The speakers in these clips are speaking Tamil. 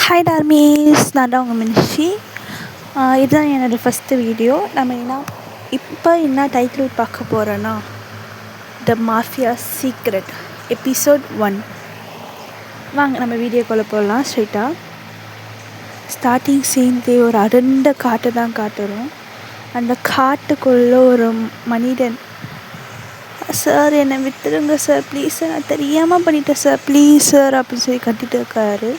ஹாய் டார்மீஸ், நான் தான் உங்கள் மினிஷி. இதுதான் என்னோடய ஃபஸ்ட்டு வீடியோ. நம்ம இப்போ என்ன டைட்டில் பார்க்க போகிறோன்னா, த மாஃபியா சீக்ரெட் எபிசோட் 1. வாங்க நம்ம வீடியோக்குள்ளே போடலாம். ஸ்ட்ரைட்டாக ஸ்டார்டிங் சீன்லேயே ஒரு அடர்ந்த காட்டை தான் காட்டுறோம். அந்த காட்டுக்குள்ளே ஒரு மனிதன், சார் என்னை விட்டுருங்க சார், ப்ளீஸ் சார், நான் தெரியாமல் பண்ணிட்டேன் சார், ப்ளீஸ் சார் அப்படின்னு சொல்லி கட்டிகிட்டு இருக்காரு.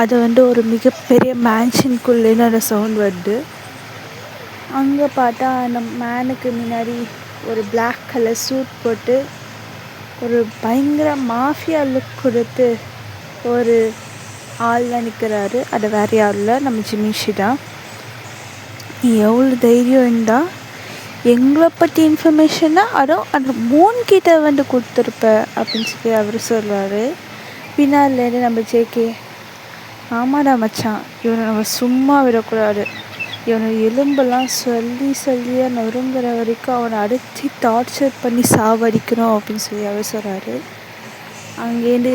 அது ஒரு மிகப்பெரிய மேன்ஷனுக்குள்ளேன்னு அந்த சவுண்ட் வருது. அங்கே பார்த்தா அந்த மேனுக்கு முன்னாடி ஒரு பிளாக் கலர் சூட் போட்டு ஒரு பயங்கர மாஃபியா லுக் கொடுத்து ஒரு ஆள் நிற்கிறாரு. அது வேறு யாரும் இல்லை, நம்ம ஜிமிஷி தான். நீ எவ்வளோ தைரியம் இருந்தால் எங்களை பற்றி இன்ஃபர்மேஷன்னா அதுவும் அந்த மூன்கிட்ட கொடுத்துருப்ப அப்படின்னு சொல்லி அவர் சொல்கிறாரு. பின்னாலேருந்து நம்ம ஜேகே, ஆமாடா மச்சான், இவனை நம்ம சும்மா விடக்கூடாது, இவனை எலும்பெல்லாம் சொல்லியாக நொறுங்குற வரைக்கும் அவனை அடித்து டார்ச்சர் பண்ணி சாவடிக்கணும் அப்படின்னு சொல்லி அவர் சொல்கிறாரு. அங்கேருந்து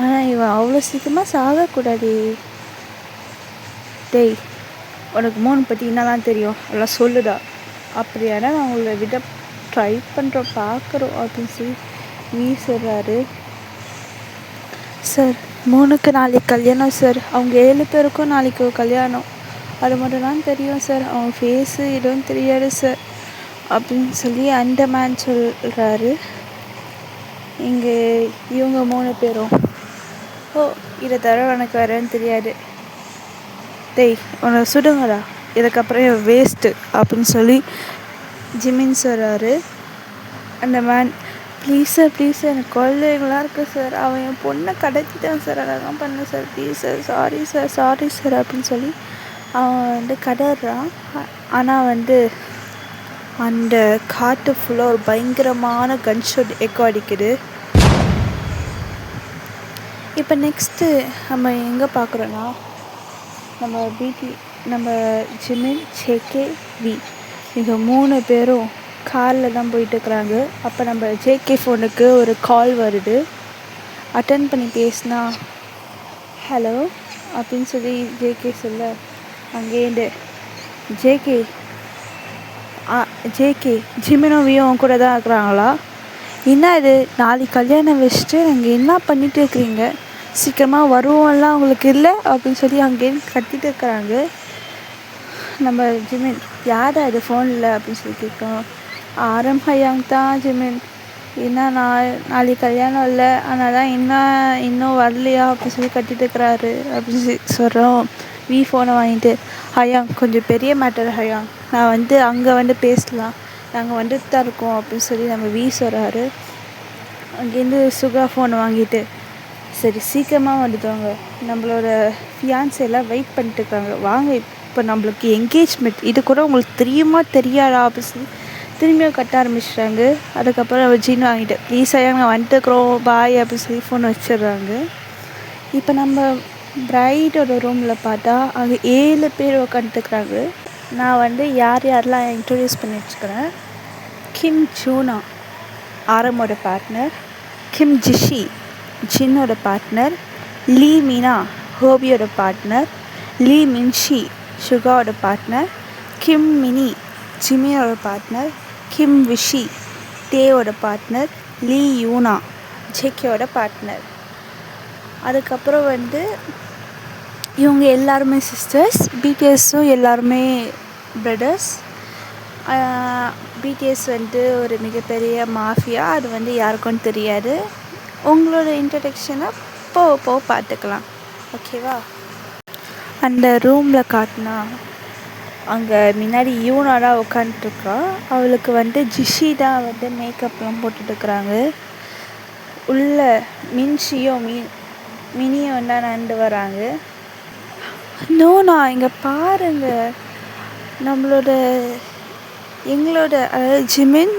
ஆனால் இவன் அவ்வளோ சீக்கிரமாக சாகக்கூடாது. டேய், உனக்கு மூணு பற்றி என்னலாம் தெரியும், எல்லாம் சொல்லுதா, அப்படியானா நான் உங்களை விட ட்ரை பண்ணுறோம் பார்க்குறோம் அப்படின்னு சொல்லி சொல்கிறாரு. சார், மூணுக்கு நாளைக்கு கல்யாணம் சார், அவங்க 7 பேருக்கும் நாளைக்கு கல்யாணம், அது மட்டும் தான் தெரியும் சார், அவங்க ஃபேஸு எதுவும் தெரியாது சார் அப்படின்னு சொல்லி அந்த மேன் சொல்கிறாரு. இங்கே இவங்க 3 பேரும், இதை தவிர எனக்கு வரேன்னு தெரியாது, டேய் உன்னை சுடுங்கடா, இதுக்கப்புறம் வேஸ்ட்டு அப்படின்னு சொல்லி ஜிமின் சொல்கிறாரு. அந்த மேன், ப்ளீஸ் சார், எனக்கு குழந்தைங்களாம் இருக்குது சார், அவன் என் பொண்ணை கடத்திட்டான் சார், அதெல்லாம் பண்ண sir, please sir, sorry sir அப்படின்னு சொல்லி அவன் கடறான். ஆனால் அந்த காட்டு ஃபுல்லாக ஒரு பயங்கரமான கன்ஷாட் எக்கோ அடிக்குது. இப்போ நெக்ஸ்ட்டு நம்ம எங்கே பார்க்குறோன்னா, நம்ம ஜிமின், ஜேகே, இவங்க 3 பேரும் காரில் தான் போயிட்டுருக்குறாங்க. அப்போ நம்ம ஜேகே ஃபோனுக்கு ஒரு கால் வருது. அட்டன் பண்ணி பேசினா, ஹலோ அப்படின்னு சொல்லி ஜேகே சொல்ல, அங்கேருந்து ஜேகே ஜிமினோவியும் கூட தான் இருக்கிறாங்களா, என்ன இது நாளைக்கு கல்யாணம் வச்சுட்டு அங்கே என்ன பண்ணிட்டு இருக்கிறீங்க, சீக்கிரமாக வருவோம்லாம் அவங்களுக்கு இல்லை அப்படின்னு சொல்லி அங்கேருந்து கத்திட்டு இருக்கிறாங்க. நம்ம ஜிமின், யாரா இது ஃபோனில் அப்படின்னு சொல்லி கேட்கணும். ஆரம் ஹயாங் தான் ஜிமின், என்ன நாளைக்கு கல்யாணம் இல்லை, அதனால் தான் இன்னும் வரலையா அப்படின்னு சொல்லி கட்டிட்டு இருக்கிறாரு அப்படின்னு சொல்லி சொல்கிறோம். ஃபோனை வாங்கிட்டு, ஹயாங் கொஞ்சம் பெரிய மேட்டர் ஹயாங், நான் அங்கே பேசலாம், நாங்கள் வந்துட்டு தான் இருக்கோம் அப்படின்னு சொல்லி நம்ம சொல்கிறாரு. அங்கேருந்து சுகா ஃபோனை வாங்கிட்டு, சரி சீக்கிரமாக வந்துட்டோங்க, நம்மளோட ஃபியான்ஸை எல்லாம் வெயிட் பண்ணிட்டு இருக்காங்க, வாங்க இப்போ நம்மளுக்கு என்கேஜ்மெண்ட், இது கூட உங்களுக்கு தெரியுமா தெரியாதா அப்படின்னு சொல்லி திரும்பியும் கட்ட ஆரம்பிச்சிட்டாங்க. அதுக்கப்புறம் அவர் ஜீன் வாங்கிட்டு, ப்ளீஸ் ஐயா நாங்கள் வந்துட்டுக்கிறோம் பாய் அப்படின்னு சொல்லி ஃபோன் வச்சிடுறாங்க. இப்போ நம்ம பிரைடோட ரூமில் பார்த்தா அங்கே 7 பேர் உட்காந்துருக்குறாங்க. நான் யாரெல்லாம் இன்ட்ரடியூஸ் பண்ணி வச்சுக்கிறேன். கிம் ஜூனா, ஆரமோட பார்ட்னர். கிம் ஜிஷி, ஜின்னோட பார்ட்னர். லீ மீனா, ஹோபியோட பார்ட்னர். லீ மின்ஷி, சுகாவோட பார்ட்னர். கிம் மினி, ஜிமியோட பார்ட்னர். கிம் விஷி, டேவோட பார்ட்னர். லீ யூனா, ஜேகேவோட பார்ட்னர். அதுக்கப்புறம் இவங்க எல்லாருமே சிஸ்டர்ஸ், பிடிஎஸும் எல்லாருமே பிரதர்ஸ். பிடிஎஸ் ஒரு மிகப்பெரிய மாஃபியா, அது யாருக்கும் தெரியாது. உங்களோட இன்ட்ரடக்ஷனை போக பார்த்துக்கலாம், ஓகேவா. அந்த ரூமில் காட்டினா அங்கே முன்னாடி யூனாடாக உட்காந்துட்ருக்கா. அவளுக்கு ஜிஷி தான் மேக்கப்லாம் போட்டுட்ருக்குறாங்க. உள்ள மின்ஷியும் மினியும் தான் நடந்து வராங்க. நோனா, இங்கே பாருங்கள், எங்களோட அதாவது ஜிமின்,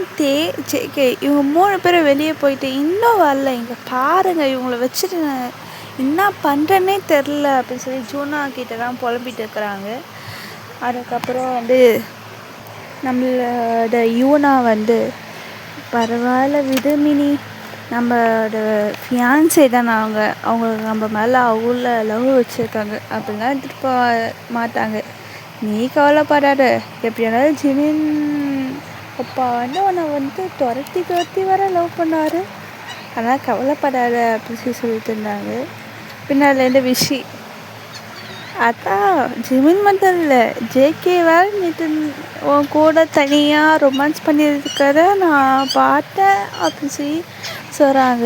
ஜேகே இவங்க 3 பேரும் வெளியே போயிட்டு இன்னும் வரல, இங்கே பாருங்கள், இவங்கள வச்சுட்டு நான் என்ன பண்ணுறேன்னே தெரில அப்படின்னு சொல்லி ஜூனா கிட்ட தான் புலம்பிட்டு இருக்கிறாங்க. அதுக்கப்புறம் நம்மளோட யூனா பரவாயில்ல விடு மினி, நம்மளோட ஃபியான்ஸே தான் அவங்களுக்கு நம்ம மேலே அவ்வளோ லவ் வச்சுருக்காங்க அப்படிலாம் எடுத்துகிட்டு போக மாட்டாங்க. நீ கவலைப்படாத, எப்படி இருந்தாலும் ஜிமின் அப்பா வந்து உன்னை வந்து துரத்தி துரத்தி வர லவ் பண்ணார், ஆனால் கவலைப்படாத அப்படின்னு சொல்லிட்டு இருந்தாங்க. பின்னாலேருந்து விஷி அதான் ஜிமின் மட்டும் இல்லை, ஜேகே வேறு நேற்று உன் கூட தனியாக ரொமான்ஸ் பண்ணியிருக்கிறத நான் பார்த்தேன் அப்படின்னு சொல்லி சொல்கிறாங்க.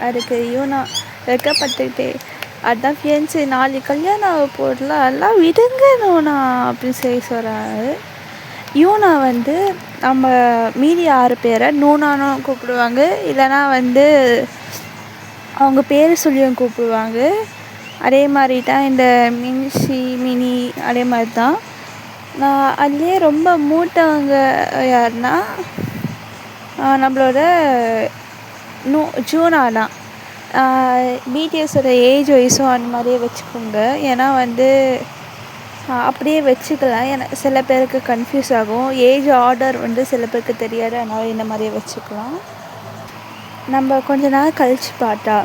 அதுக்கு யூனா வெக்கப்பட்டுக்கிட்டே, அதான் ஃபியன்ஸு நாளைக்கு கல்யாணம் போடலாம் எல்லாம் விடுங்க நோனா அப்படின்னு சொல்லி சொல்கிறாங்க. யூனா வந்து நம்ம மீதி 6 பேரை நூனானும் கூப்பிடுவாங்க, இல்லைனா வந்து அவங்க பேர் சொல்லியும் கூப்பிடுவாங்க. அதே மாதிரி தான் இந்த மின்சி மினி அதே மாதிரி தான். நான் அதுலேயே ரொம்ப மூட்டவங்க யாருன்னா நம்மளோட ஜூனா தான். பிடிஎஸோட ஏஜ் வயசும் அந்த மாதிரியே வச்சுக்கோங்க. ஏன்னா வந்து அப்படியே வச்சுக்கலாம், ஏன்னா சில பேருக்கு கன்ஃபியூஸ் ஆகும். ஏஜ் ஆர்டர் வந்து சில பேருக்கு தெரியாது, அதனால் இந்த மாதிரியே வச்சுக்கலாம். நம்ம கொஞ்ச நாள் கழித்து பார்த்தா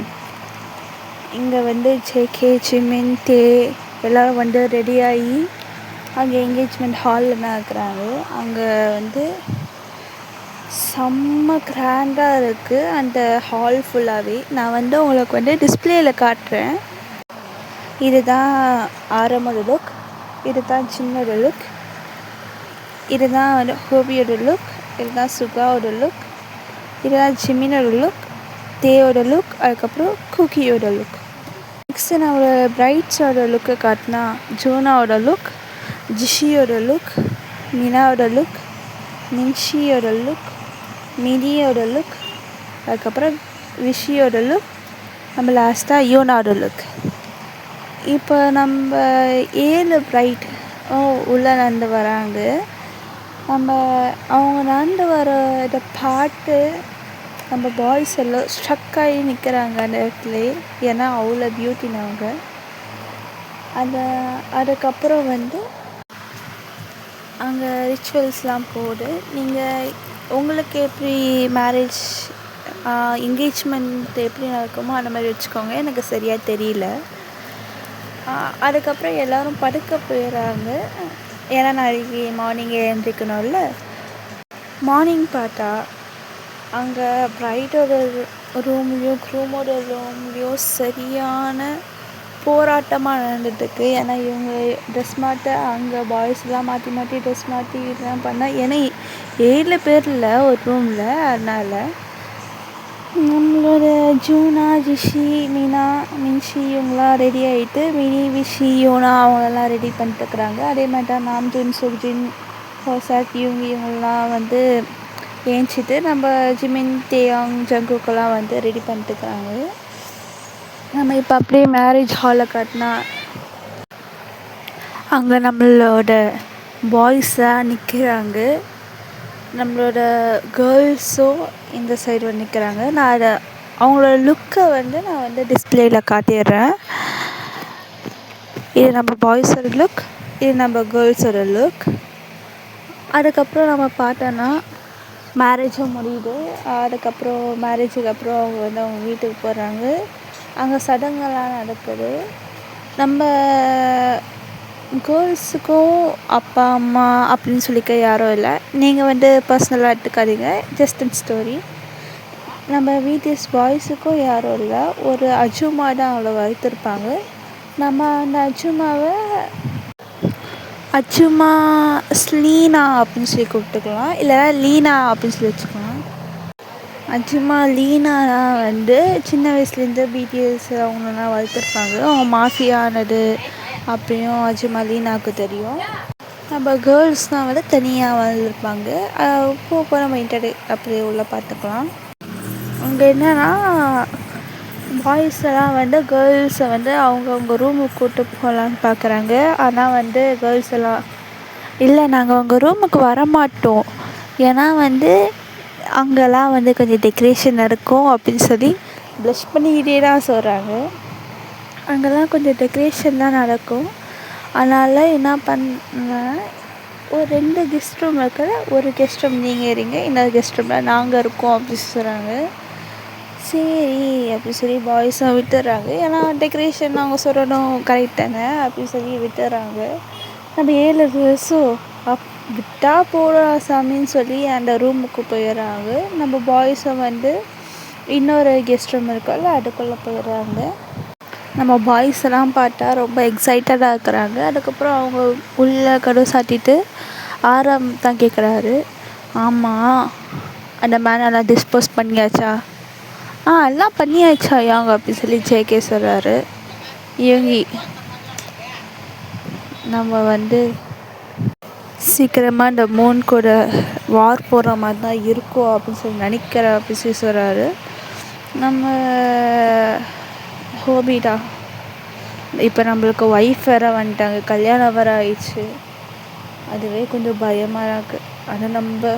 இங்கே வந்து ஜேகே, ஜிமின், தே எல்லோரும் வந்து ரெடியாகி அங்கே என்கேஜ்மெண்ட் ஹாலில் தான் இருக்கிறாங்க. அங்கே வந்து செம்ம கிராண்டாக இருக்குது அந்த ஹால் ஃபுல்லாகவே. நான் வந்து உங்களுக்கு வந்து டிஸ்பிளேயில் காட்டுறேன். இதுதான் ஆரம்போட லுக், இதுதான் சின்னோட லுக், இதுதான் வந்து ஹோபியோட லுக், இதுதான் சுகாவோட லுக், இதுதான் ஜிமினோட லுக், தேயோட லுக், அதுக்கப்புறம் குக்கியோட லுக். நெக்ஸ்ட்டு நம்மளோட பிரைட்ஸோட லுக்கை காட்டினா ஜூனாவோட லுக், ஜிஷியோட லுக், மினாவோட லுக், மின்ஷியோட லுக், மினியோட லுக், அதுக்கப்புறம் விஷியோட லுக், நம்ம லாஸ்ட்டாக யூனாவோட லுக். இப்போ நம்ம 7 பிரைட் உள்ளே நடந்து வராங்க. அவங்க நடந்து வர இதை பார்த்து நம்ம பாய்ஸ் எல்லாம் ஸ்ட்ரக் ஆகி நிற்கிறாங்க அந்த இடத்துல. ஏன்னா அவ்வளோ பியூட்டினவங்க. அதுக்கப்புறம் வந்து அங்கே ரிச்சுவல்ஸ்லாம் போகுது. நீங்கள் உங்களுக்கு எப்படி மேரேஜ் என்கேஜ்மெண்ட் எப்படி நடக்குமோ அந்த மாதிரி வச்சுக்கோங்க, எனக்கு சரியாக தெரியல. அதுக்கப்புறம் எல்லோரும் படுக்க போயிடுறாங்க, ஏன்னா நாளைக்கு மார்னிங்கே எழுந்திரிக்கணும்ல. மார்னிங் பார்த்தா அங்கே பிரைடோட ரூம்லேயும் க்ரூமோட ரூம்லேயும் சரியான போராட்டமாக நடந்துட்டுருக்கு. ஏன்னா இவங்க ட்ரெஸ் மாட்ட, அங்கே பாய்ஸ்லாம் மாற்றி மாற்றி ட்ரெஸ் மாற்றி இதெல்லாம் பண்ணால், ஏன்னா 7 பேர் இல்லை ஒரு ரூமில். அதனால் நம்மளோட ஜூனா, ஜிஷி, மீனா, மின்ஷி இவங்களாம் ரெடி ஆகிட்டு, மினி, விஷி, யூனா அவங்களெல்லாம் ரெடி பண்ணிட்டுருக்குறாங்க. அதே மாதிரி தான் நாம்ஜின், சுர்ஜின், ஹோசாக் இவங்கெல்லாம் வந்து ஏஞ்சிட்டு நம்ம ஜிமின், தேயாங், ஜங்குக்கெல்லாம் வந்து ரெடி பண்ணிட்டுருக்குறாங்க. நம்ம இப்போ அப்படியே மேரேஜ் ஹாலை காட்டினா அங்கே நம்மளோட பாய்ஸாக நிற்கிறாங்க, நம்மளோட கேர்ள்ஸும் இந்த சைடு வந்து நிற்கிறாங்க. நான் அவங்களோட லுக்கை வந்து நான் வந்து டிஸ்பிளேயில் காட்டிடுறேன். இது நம்ம பாய்ஸோட லுக், இது நம்ம கேர்ள்ஸோட லுக். அதுக்கப்புறம் நம்ம பார்த்தோன்னா மேரேஜும் முடியுது. அதுக்கப்புறம் மேரேஜுக்கு அப்புறம் அவங்க வந்து அவங்க வீட்டுக்கு போகிறாங்க. அங்கே சடங்கெல்லாம் நடக்குது. நம்ம கேர்ள்ஸுக்கும் அப்பா அம்மா அப்படின்னு சொல்லிக்க யாரும் இல்லை, நீங்கள் வந்து பர்சனலாக எடுத்துக்காதீங்க, ஜஸ்ட் அண்ட் ஸ்டோரி. நம்ம பிடிஎஸ் பாய்ஸுக்கும் யாரும் இல்லை, ஒரு அஜுமா தான் அவளை வளர்த்துருப்பாங்க. நம்ம அந்த அஜுமா ஸ்லீனா அப்படின்னு சொல்லி கூப்பிட்டுக்கலாம், இல்லைனா லீனா அப்படின்னு சொல்லி வச்சுக்கலாம். அஜுமா லீனா வந்து சின்ன வயசுலேருந்து பிடிஎஸ் அவங்களெல்லாம் வளர்த்துருப்பாங்க. அவங்க மாஃபியானது அப்படியும் அஜுமா லீனாவுக்கு தெரியும். நம்ம கேர்ள்ஸ்னால் வந்து தனியாக வளர்ந்துருப்பாங்க. போக நம்ம அப்படியே உள்ள பார்த்துக்கலாம். அங்கே என்னென்னா பாய்ஸ் எல்லாம் வந்து கேர்ள்ஸை வந்து அவங்கவுங்க ரூமுக்கு கூப்பிட்டு போகலான்னு பார்க்குறாங்க. ஆனால் வந்து கேர்ள்ஸ் எல்லாம் இல்லை, நாங்கள் உங்கள் ரூமுக்கு வரமாட்டோம், ஏன்னா வந்து அங்கெல்லாம் வந்து கொஞ்சம் டெக்கரேஷன் இருக்கும் அப்படின்னு சொல்லி ப்ளஷ் பண்ணிக்கிட்டே தான் சொல்கிறாங்க. அங்கெல்லாம் கொஞ்சம் டெக்கரேஷன் தான் நடக்கும். அதனால் என்ன பண்ணேன், ஒரு 2 கெஸ்ட் ரூம் இருக்கிற ஒரு கெஸ்ட் ரூம் நீங்கள் இருங்க, இன்னொரு கெஸ்ட் ரூமில் நாங்கள் இருக்கோம் அப்படின்னு சொல்கிறாங்க. சரி அப்படின்னு சொல்லி பாய்ஸும் விட்டுறாங்க. ஏன்னா டெக்கரேஷன் அவங்க சொல்லணும் கரெக்ட் தானே அப்படின்னு சொல்லி விட்டுறாங்க. நம்ம 7 கேர்ள்ஸோ விட்டா போடா சாமின்னு சொல்லி அந்த ரூமுக்கு போயிடுறாங்க. நம்ம பாய்ஸும் வந்து இன்னொரு கெஸ்ட் ரூம் இருக்குல்ல அதுக்குள்ளே போயிடுறாங்க. நம்ம பாய்ஸ் எல்லாம் பார்த்தா ரொம்ப எக்ஸைட்டடாக இருக்கிறாங்க. அதுக்கப்புறம் அவங்க உள்ளே கதவு சாத்திட்டு ஆரம் தான் கேட்குறாரு. ஆமாம், அந்த மேனெல்லாம் டிஸ்போஸ் பண்ணியாச்சா? எல்லாம் பண்ணியாச்சா யாங்க அப்படின்னு சொல்லி ஜேகே சொல்கிறாரு. இவங்கி நம்ம வந்து சீக்கிரமாக இந்த மூன் கூட வார் போடுற மாதிரி தான் இருக்கும் அப்படின்னு சொல்லி நினைக்கிறேன் அப்படின்னு சொல்லி சொல்கிறாரு. நம்ம ஹோபிடா இப்போ நம்மளுக்கு ஒய்ஃப் வேறு வந்துட்டாங்க, கல்யாணம் வேறு ஆயிடுச்சு. அதுவே கொஞ்சம் பயமாக இருக்குது. அதை நம்ம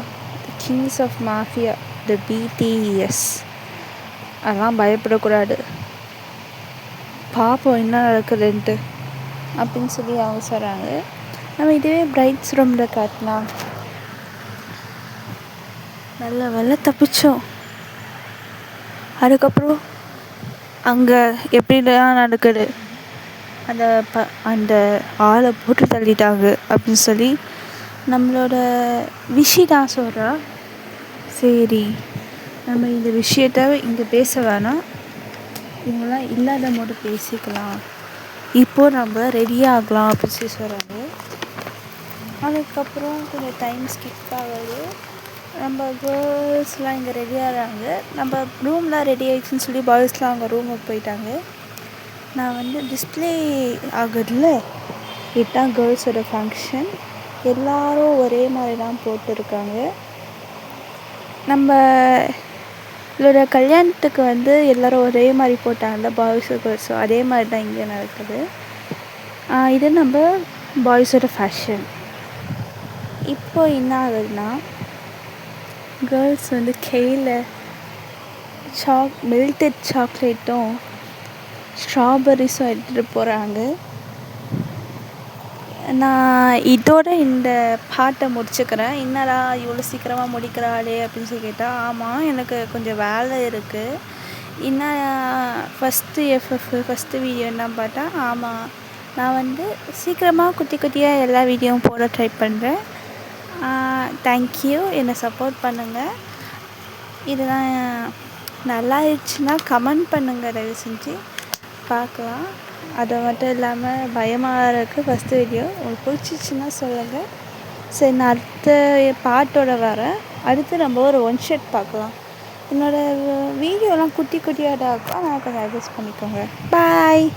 kings of mafia the BTS அதெல்லாம் பயப்படக்கூடாது. பார்ப்போம் என்ன நடக்குதுன்ட்டு அப்படின்னு சொல்லி அவங்க சொல்கிறாங்க. நம்ம இதுவே பிரைட்ஸ் ரூமில் காட்டினா நல்ல வேலை தப்பிச்சோம். அதுக்கப்புறம் அங்கே எப்படிலாம் நடக்குது, அந்த ஆளை போட்டு தள்ளிட்டாங்க அப்படின்னு சொல்லி நம்மளோட விஷி தான் சொல்கிறா. சரி, நம்ம இந்த விஷயத்த இங்கே பேச வேணாம், இவங்களாம் இல்லாத போது பேசிக்கலாம், இப்போது நம்ம ரெடியாகலாம் அப்படின்னு சொல்லி சொல்கிறாங்க. அதுக்கப்புறம் கொஞ்சம் டைம் ஸ்கிப் ஆகுது. நம்ம கேர்ள்ஸ்லாம் இங்கே ரெடியாகிறாங்க. நம்ம ரூம்லாம் ரெடி ஆகிடுச்சின்னு சொல்லி பாய்ஸ்லாம் அவங்க ரூமுக்கு போயிட்டாங்க. நான் வந்து டிஸ்பிளே ஆகுதுல, இதுதான் கேர்ள்ஸோட ஃபங்க்ஷன். எல்லோரும் ஒரே மாதிரி தான் போட்டிருக்காங்க. நம்மளோட கல்யாணத்துக்கு வந்து எல்லோரும் ஒரே மாதிரி போட்டாங்கல்ல, பாய்ஸும் கேர்ள்ஸும், அதே மாதிரி தான் இங்கே நடக்குது. இது நம்ம பாய்ஸோட ஃபேஷன். இப்போ என்ன ஆகுதுன்னா, கேர்ள்ஸ் வந்து கையில் மெல்டட் சாக்லேட்டும் ஸ்ட்ராபெரிஸும் எடுத்துகிட்டு போகிறாங்க. நான் இதோட இந்த பாட்டை முடிச்சுக்கிறேன். என்னடா இவ்வளோ சீக்கிரமாக முடிக்கிறாளே அப்படின்னு சொல்லி கேட்டால், ஆமாம் எனக்கு கொஞ்சம் வேலை இருக்குது. என்ன ஃபஸ்ட்டு வீடியோ என்ன பார்த்தா, ஆமாம் நான் வந்து சீக்கிரமாக குட்டி குட்டியாக எல்லா வீடியோவும் போட ட்ரை பண்ணுறேன். தேங்க்யூ, என்னை சப்போர்ட் பண்ணுங்கள். இதெல்லாம் நல்லா இருந்துச்சுன்னா கமெண்ட் பண்ணுங்கள், தயவு செஞ்சு பார்க்கலாம். அது மட்டும் இல்லாமல் பயமாக இருக்குது ஃபஸ்ட்டு வீடியோ. உங்களுக்கு பிடிச்சிச்சின்னா சொல்லுங்கள். சரி, நான் அடுத்த பாட்டோட வரேன். அடுத்து நம்ம ஒரு ஒன் ஷாட் பார்க்கலாம். என்னோடய வீடியோலாம் குட்டி குட்டியாக தான் இருக்கும், நான் கொஞ்சம் அட்ஜஸ்ட் பண்ணிக்கோங்க. பாய்.